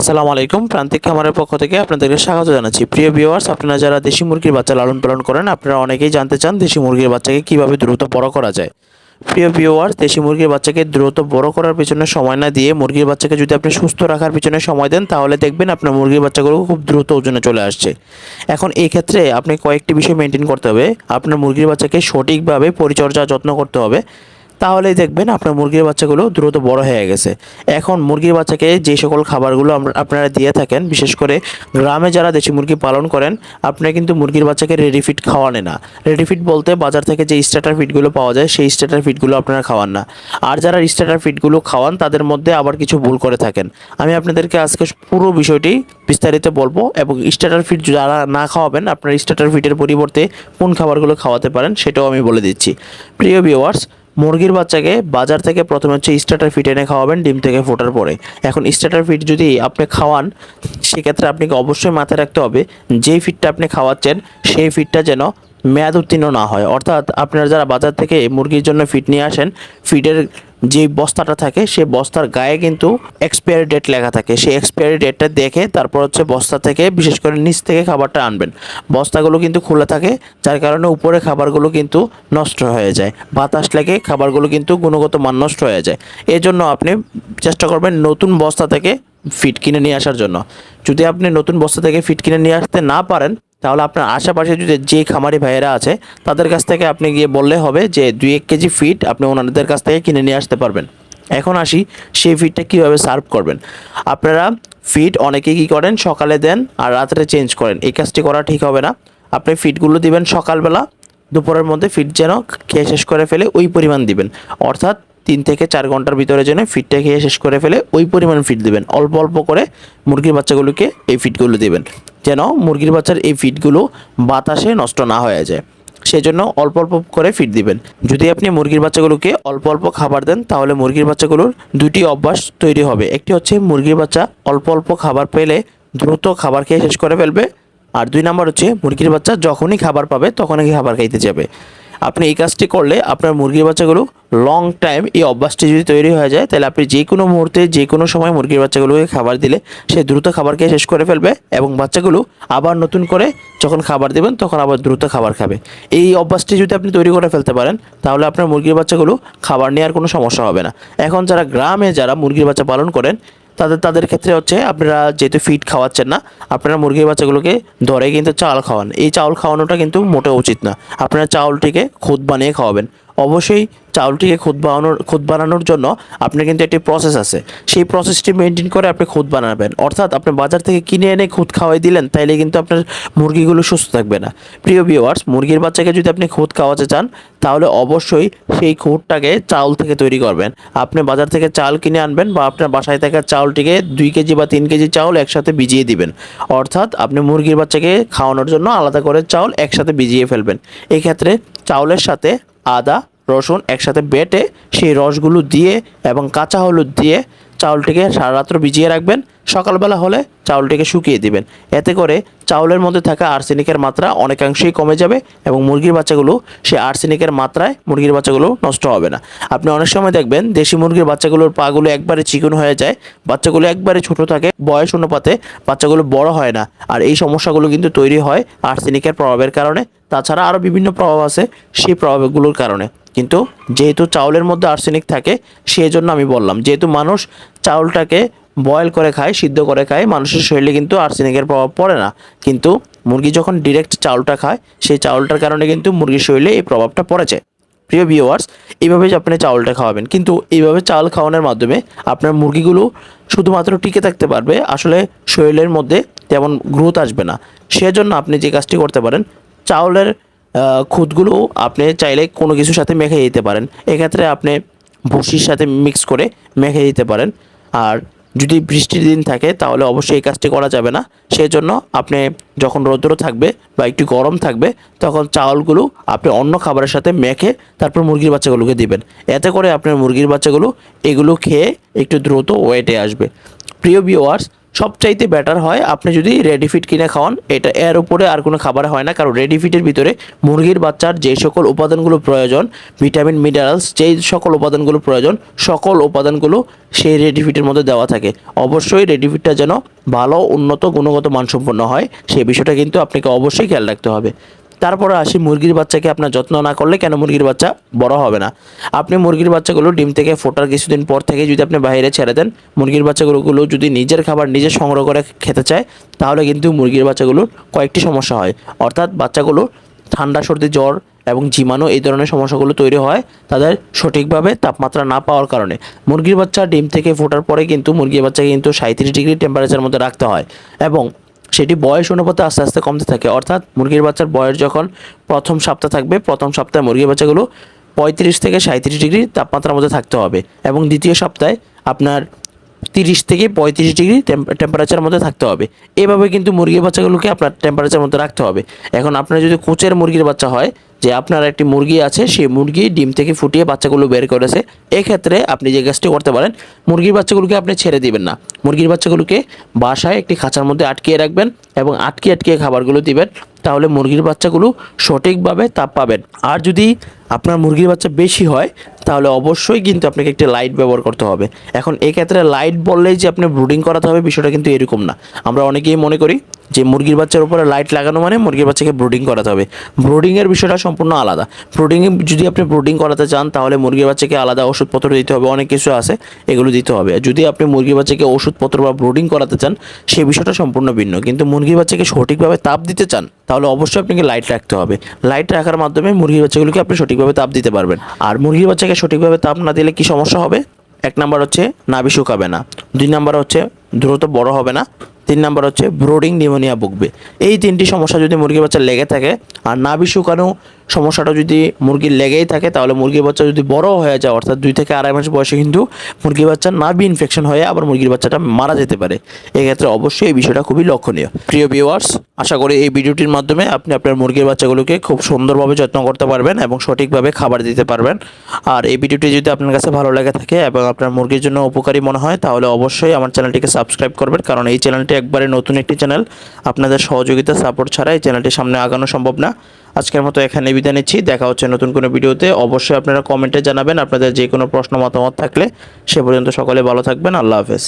আসসালামু আলাইকুম। প্রান্তিক খামারের পক্ষ থেকে আপনাদেরকে স্বাগত জানাচ্ছি। প্রিয় ভিউয়ার্স, আপনারা যারা দেশি মুরগির বাচ্চা লালন পালন করেন, আপনারা অনেকেই জানতে চান দেশি মুরগির বাচ্চাকে কিভাবে দ্রুত বড় করা যায়। প্রিয় ভিউয়ার্স, দেশি মুরগির বাচ্চাকে দ্রুত বড় করার পিছনে সময় না দিয়ে মুরগির বাচ্চাকে যদি আপনি সুস্থ রাখার পিছনে সময় দেন, তাহলে দেখবেন আপনার মুরগির বাচ্চাগুলো খুব দ্রুত ওজনে চলে আসছে। এখন এই ক্ষেত্রে আপনি কয়েকটি বিষয় মেনটেন করতে হবে। আপনার মুরগির বাচ্চাকে সঠিকভাবে পরিচর্যা যত্ন করতে হবে, তাহলেই দেখবেন আপনার মুরগির বাচ্চাগুলো দ্রুত বড় হয়ে গেছে। এখন মুরগির বাচ্চাকে যে সকল খাবারগুলো আপনারা দিয়ে থাকেন, বিশেষ করে গ্রামে যারা দেশি মুরগি পালন করেন, আপনারা কিন্তু মুরগির বাচ্চাকে রেডি ফিড খাওয়ান না। রেডি ফিড বলতে বাজার থেকে যে স্টার্টার ফিডগুলো পাওয়া যায়, সেই স্টার্টার ফিডগুলো আপনারা খাওয়ান না। আর যারা স্টার্টার ফিডগুলো খাওয়ান, তাদের মধ্যে আবার কিছু ভুল করে থাকেন। আমি আপনাদেরকে আজকে পুরো বিষয়টি বিস্তারিত বলবো, এবং স্টার্টার ফিড যারা না খাওয়াবেন, আপনারা স্টার্টার ফিডের পরিবর্তে কোন খাবারগুলো খাওয়াতে পারেন সেটাও আমি বলে দিচ্ছি। প্রিয় ভিউয়ার্স, মুরগির বাচ্চাকে বাজার থেকে প্রথমে হচ্ছে স্টার্টার ফিড এনে খাওয়াবেন ডিম থেকে ফোটার পরে। এখন স্টার্টার ফিড যদি আপনি খাওয়ান, সেক্ষেত্রে আপনাকে অবশ্যই মাথায় রাখতে হবে যেই ফিডটা আপনি খাওয়াচ্ছেন সেই ফিডটা যেন মেয়াদ উত্তীর্ণ না হয়। অর্থাৎ আপনারা যারা বাজার থেকে মুরগির জন্য ফিড নিয়ে আসেন, ফিডের যে বস্তাটা থাকে সেই বস্তার গায়ে কিন্তু এক্সপায়ারি ডেট লেখা থাকে। সেই এক্সপায়ারি ডেটটা দেখে তারপর হচ্ছে বস্তা থেকে, বিশেষ করে নিচ থেকে খাবারটা আনবেন। বস্তাগুলো কিন্তু খোলা থাকে, যার কারণে উপরে খাবারগুলো কিন্তু নষ্ট হয়ে যায়। বাতাস লেগে খাবারগুলো কিন্তু গুণগত মান নষ্ট হয়ে যায়। এজন্য আপনি চেষ্টা করবেন নতুন বস্তা থেকে ফিড কিনে নিয়ে আসার জন্য। যদি আপনি নতুন বস্তা থেকে ফিড কিনে নিয়ে আসতে না পারেন, তাহলে আপনার আশেপাশে যদি যে খামারি ভাইয়েরা আছে, তাদের কাছ থেকে আপনি গিয়ে বললে হবে যে 2-1 কেজি ফিড আপনি ওনাদের কাছ থেকে কিনে নিয়ে আসতে পারবেন। এখন আসি সেই ফিডটা কীভাবে সার্ভ করবেন। আপনারা ফিড অনেকেই কী করেন, সকালে দেন আর রাত্রে চেঞ্জ করেন। এই কাজটি করা ঠিক হবে না। আপনি ফিডগুলো দিবেন সকালবেলা, দুপুরের মধ্যে ফিড যেন খেয়ে শেষ করে ফেলে ওই পরিমাণ দিবেন। অর্থাৎ 3 থেকে 4 ঘন্টার ভিতরে যেন ফিডটা খেয়ে শেষ করে ফেলে ওই পরিমাণ ফিড দিবেন। অল্প অল্প করে মুরগির বাচ্চাগুলোকে এই ফিডগুলো দিবেন, যেন মুরগির বাচ্চার এই ফিডগুলো বাতাসে নষ্ট না হয়ে যায়। সেজন্য অল্প অল্প করে ফিড দিবেন। যদি আপনি মুরগির বাচ্চাগুলোকে অল্প অল্প খাবার দেন, তাহলে মুরগির বাচ্চাগুলোর দুটি অভ্যাস তৈরি হবে। একটি হচ্ছে মুরগির বাচ্চা অল্প অল্প খাবার পেলে দ্রুত খাবার খেয়ে শেষ করে ফেলবে, আর 2 নাম্বার হচ্ছে মুরগির বাচ্চা যখনই খাবার পাবে তখনই খাবার খাইতে যাবে। আপনি এই কাজটি করলে আপনার মুরগির বাচ্চাগুলো লং টাইম, এই অভ্যাসটি যদি তৈরি হয়ে যায়, তাহলে আপনি যে কোনো মুহূর্তে যে কোনো সময় মুরগির বাচ্চাগুলোকে খাবার দিলে সে দ্রুত খাবার খেয়ে শেষ করে ফেলবে, এবং বাচ্চাগুলো আবার নতুন করে যখন খাবার দেবেন তখন আবার দ্রুত খাবার খাবে। এই অভ্যাসটি যদি আপনি তৈরি করে ফেলতে পারেন, তাহলে আপনার মুরগির বাচ্চাগুলো খাবার নেওয়ার কোনো সমস্যা হবে না। এখন যারা গ্রামে যারা মুরগির বাচ্চা পালন করেন, তাদের ক্ষেত্রে হচ্ছে আপনারা যেহেতু ফিড খাওয়াচ্ছেন না, আপনারা মুরগির বাচ্চাগুলোকে ধরে কিন্তু চাল খাওয়ান। এই চাউল খাওয়ানোটা কিন্তু মোটেও উচিত না। আপনারা চাউলটিকে খুদ বানিয়ে খাওয়াবেন। অবশ্যই চাউলটিকে খুদ বানানোর জন্য আপনার কিন্তু একটি প্রসেস আছে। সেই প্রসেসটি মেনটেন করে আপনি খুদ বানাবেন। অর্থাৎ আপনি বাজার থেকে কিনে এনে খুদ খাওয়াই দিলেন, তাইলে কিন্তু আপনার মুরগিগুলো সুস্থ থাকবে না। প্রিয় ভিউয়ার্স, মুরগির বাচ্চাকে যদি আপনি খুদ খাওয়াতে চান, তাহলে অবশ্যই সেই খুদটাকে চাউল থেকে তৈরি করবেন। আপনি বাজার থেকে চাল কিনে আনবেন, বা আপনার বাসায় থাকা চাউলটিকে 2 কেজি বা 3 কেজি চাউল একসাথে ভিজিয়ে দিবেন। অর্থাৎ আপনি মুরগির বাচ্চাকে খাওয়ানোর জন্য আলাদা করে চাউল একসাথে ভিজিয়ে ফেলবেন। এই ক্ষেত্রে চাউলের সাথে আদা রসুন একসাথে বেটে সেই রসগুলো দিয়ে এবং কাঁচা হলুদ দিয়ে চাউলটিকে সারা রাত্র ভিজিয়ে রাখবেন। সকালবেলা হলে চাউলটিকে শুকিয়ে দিবেন। এতে করে চাউলের মধ্যে থাকা আর্সেনিকের মাত্রা অনেকাংশেই কমে যাবে, এবং মুরগির বাচ্চাগুলো সেই আর্সেনিকের মাত্রায় মুরগির বাচ্চাগুলো নষ্ট হবে না। আপনি অনেক সময় দেখবেন দেশি মুরগির বাচ্চাগুলোর পাগুলো একবারে চিকন হয়ে যায়, বাচ্চাগুলো একবারে ছোট থাকে, বয়স অনুপাতে বাচ্চাগুলো বড় হয় না। আর এই সমস্যাগুলো কিন্তু তৈরি হয় আর্সেনিকের প্রভাবের কারণে। তাছাড়া আরও বিভিন্ন প্রভাব আছে সেই প্রভাবগুলোর কারণে। কিন্তু যেহেতু চাউলের মধ্যে আর্সেনিক থাকে, সেই জন্য আমি বললাম, যেহেতু মানুষ চাউলটাকে বয়েল করে খায়, সিদ্ধ করে খায়, মানুষের শরীরে কিন্তু আর্সেনিকের প্রভাব পড়ে না। কিন্তু মুরগি যখন ডিরেক্ট চাউলটা খায়, সেই চাউলটার কারণে কিন্তু মুরগির শরীরে এই প্রভাবটা পড়েছে। প্রিয় ভিউয়ার্স, এইভাবে আপনি চাউলটা খাওয়াবেন, কিন্তু এইভাবে চাউল খাওয়ানোর মাধ্যমে আপনার মুরগিগুলো শুধুমাত্র টিকে থাকতে পারবে, আসলে শরীরের মধ্যে তেমন গ্রোথ আসবে না। সেজন্য আপনি যে কাজটি করতে পারেন, চাউলের খুদগুলো আপনি চাইলে কোনো কিছুর সাথে মেখে দিতে পারেন। এক্ষেত্রে আপনি ভুসির সাথে মিক্স করে মেখে দিতে পারেন। আর যদি বৃষ্টির দিন থাকে, তাহলে অবশ্যই এই কাজটি করা যাবে না। সেই জন্য আপনি যখন রৌদ্র থাকবে বা একটু গরম থাকবে, তখন চাউলগুলো আপনি অন্য খাবারের সাথে মেখে তারপর মুরগির বাচ্চাগুলোকে দিবেন। এতে করে আপনার মুরগির বাচ্চাগুলো এগুলো খেয়ে একটু দ্রুত ওয়েটে আসবে। প্রিয় ভিউয়ার্স, সবচাইতে বেটার হয় আপনি যদি রেডি ফিড কিনে খাওয়ান, এটা এর উপরে আর কোনো খাবার হয় না। কারণ রেডি ফিডের ভিতরে মুরগির বাচ্চার যে সকল উপাদানগুলো প্রয়োজন, ভিটামিন মিনারেলস যেই সকল উপাদানগুলো প্রয়োজন, সকল উপাদানগুলো সেই রেডি ফিডের মধ্যে দেওয়া থাকে। অবশ্যই রেডি ফিডটা যেন ভালো উন্নত গুণগত মানসম্পন্ন হয়, সেই বিষয়টা কিন্তু আপনাকে অবশ্যই খেয়াল রাখতে হবে। তারপরে আসি মুরগির বাচ্চাকে আপনার যত্ন না করলে কেন মুরগির বাচ্চা বড় হবে না। আপনি মুরগির বাচ্চাগুলো ডিম থেকে ফোটার কিছুদিন পর থেকে যদি আপনি বাইরে ছেড়ে দেন, মুরগির বাচ্চাগুলো যদি নিজের খাবার নিজে সংগ্রহ করে খেতে চায়, তাহলে কিন্তু মুরগির বাচ্চাগুলোর কয়েকটি সমস্যা হয়। অর্থাৎ বাচ্চাগুলো ঠান্ডা, সর্দি, জ্বর এবং জীবাণু এই ধরনের সমস্যাগুলো তৈরি হয় তাদের সঠিকভাবে তাপমাত্রা না পাওয়ার কারণে। মুরগির বাচ্চা ডিম থেকে ফোটার পরে কিন্তু মুরগির বাচ্চাকে কিন্তু 37 ডিগ্রি টেম্পারেচারের মধ্যে রাখতে হয় এবং সেটি বয়স অনুপাতে আস্তে আস্তে কমতে থাকে। অর্থাৎ মুরগির বাচ্চার বয়স যখন প্রথম সপ্তাহ থাকবে, প্রথম সপ্তাহে মুরগির বাচ্চাগুলো 35 থেকে 37 ডিগ্রি তাপমাত্রার মধ্যে থাকতে হবে এবং দ্বিতীয় সপ্তাহে আপনার 30 থেকে 35 ডিগ্রি টেম্পারেচারের মধ্যে থাকতে হবে। এভাবে কিন্তু মুরগির বাচ্চাগুলোকে আপনার টেম্পারেচারের মধ্যে রাখতে হবে। এখন আপনার যদি কোচের মুরগির বাচ্চা হয়, যে আপনার একটি মুরগি আছে, সেই মুরগি ডিম থেকে ফুটিয়ে বাচ্চাগুলো বের করেছে, এক্ষেত্রে আপনি যে কাজটি করতে পারেন, মুরগির বাচ্চাগুলোকে আপনি ছেড়ে দিবেন না। মুরগির বাচ্চাগুলোকে বাসায় একটি খাঁচার মধ্যে আটকিয়ে রাখবেন এবং আটকিয়ে খাবারগুলো দিবেন, তাহলে মুরগির বাচ্চাগুলো সঠিকভাবে তাপ পাবেন। আর যদি আপনার মুরগির বাচ্চা বেশি হয়, তাহলে অবশ্যই কিন্তু আপনাকে একটি লাইট ব্যবহার করতে হবে। এখন এই ক্ষেত্রে লাইট বললেই যে আপনি ব্রুডিং করাতে হবে, বিষয়টা কিন্তু এরকম না। আমরা অনেকেই মনে করি যে মুরগির বাচ্চার উপরে লাইট লাগানো মানে মুরগির বাচ্চাকে ব্রুডিং করাতে হবে। ব্রুডিংয়ের বিষয়টা সম্পূর্ণ আলাদা। যদি আপনি ব্রুডিং করাতে চান, তাহলে মুরগির বাচ্চাকে আলাদা ওষুধপত্র দিতে হবে, অনেক কিছু আছে, এগুলো দিতে হবে। যদি আপনি মুরগির বাচ্চাকে ওষুধপত্র বা ব্রুডিং করাতে চান, সেই বিষয়টা সম্পূর্ণ ভিন্ন। কিন্তু মুরগির বাচ্চাকে সঠিকভাবে তাপ দিতে চান, তাহলে অবশ্যই আপনাকে লাইট রাখতে হবে। লাইট রাখার মাধ্যমে মুরগির বাচ্চাগুলোকে আপনি সঠিকভাবে তাপ দিতে পারবেন। আর মুরগির বাচ্চাকে সঠিকভাবে তাপ না দিলে কি সমস্যা হবে? 1 নাম্বার হচ্ছে নাভি শুকাবে না, 2 নাম্বার হচ্ছে দ্রুত বড় হবে না, 3 নাম্বার হচ্ছে ব্রোডিং নিউমোনিয়া ভুগবে। এই 3টি সমস্যা যদি মুরগির বাচ্চা লেগে থাকে, আর নাভি শুকানো সমস্যাটা যদি মুরগির লেগেই থাকে, তাহলে মুরগির বাচ্চা যদি বড় হয়ে যায়, অর্থাৎ 2 থেকে 2.5 মাস বয়সে কিন্তু মুরগির বাচ্চার নাভি ইনফেকশন হয়ে আবার মুরগির বাচ্চাটা মারা যেতে পারে। এক্ষেত্রে অবশ্যই এই বিষয়টা খুবই লক্ষণীয়। প্রিয় ভিউয়ার্স, আশা করি এই ভিডিওটির মাধ্যমে আপনি আপনার মুরগির বাচ্চাগুলোকে খুব সুন্দরভাবে যত্ন করতে পারবেন এবং সঠিকভাবে খাবার দিতে পারবেন। আর এই ভিডিওটি যদি আপনার কাছে ভালো লেগে থাকে এবং আপনার মুরগির জন্য উপকারী মনে হয়, তাহলে অবশ্যই আমার চ্যানেলটিকে সাবস্ক্রাইব করবেন, কারণ এই চ্যানেলটি একবারে নতুন একটি চ্যানেল। আপনাদের সহযোগিতা, সাপোর্ট ছাড়া এই চ্যানেলটির সামনে আগানো সম্ভব না। আজকের মতো এখানে বিদায় নিচ্ছি। দেখা হচ্ছে নতুন কোনো ভিডিওতে। অবশ্যই আপনারা কমেন্টে জানাবেন আপনাদের যে কোনো প্রশ্ন মতামত থাকলে। সে পর্যন্ত সকলে ভালো থাকবেন। আল্লাহ হাফেজ।